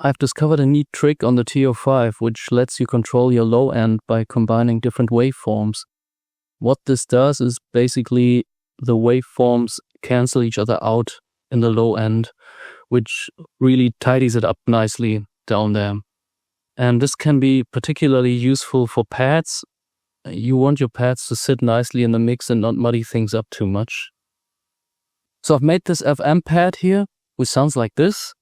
I've discovered a neat trick on the TEO-5 which lets you control your low end by combining different waveforms. What this does is basically the waveforms cancel each other out in the low end, which really tidies it up nicely down there. And this can be particularly useful for pads. You want your pads to sit nicely in the mix and not muddy things up too much. So I've made this FM pad here, which sounds like this.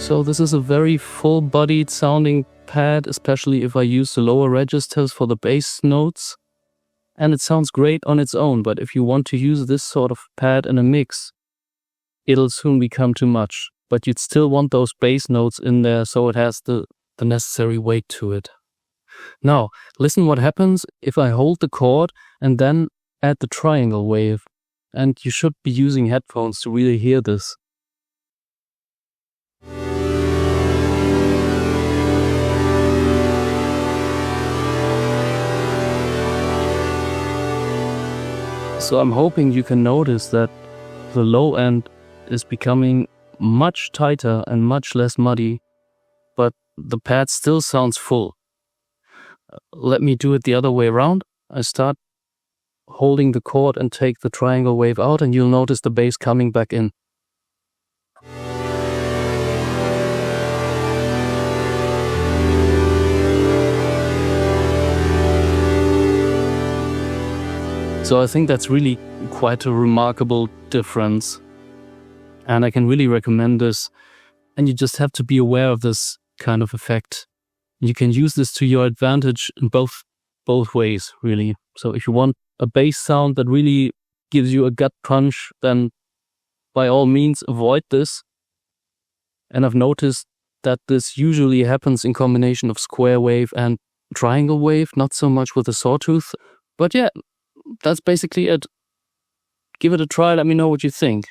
So this is a very full-bodied sounding pad, especially if I use the lower registers for the bass notes. And it sounds great on its own, but if you want to use this sort of pad in a mix, it'll soon become too much. But you'd still want those bass notes in there so it has the necessary weight to it. Now, listen what happens if I hold the chord and then add the triangle wave. And you should be using headphones to really hear this. So I'm hoping you can notice that the low end is becoming much tighter and much less muddy, but the pad still sounds full. Let me do it the other way around. I start holding the chord and take the triangle wave out, and you'll notice the bass coming back in. So I think that's really quite a remarkable difference. And I can really recommend this. And you just have to be aware of this kind of effect. You can use this to your advantage in both ways, really. So if you want a bass sound that really gives you a gut punch, then by all means avoid this. And I've noticed that this usually happens in combination of square wave and triangle wave, not so much with a sawtooth. But yeah, that's basically it. Give it a try, let me know what you think.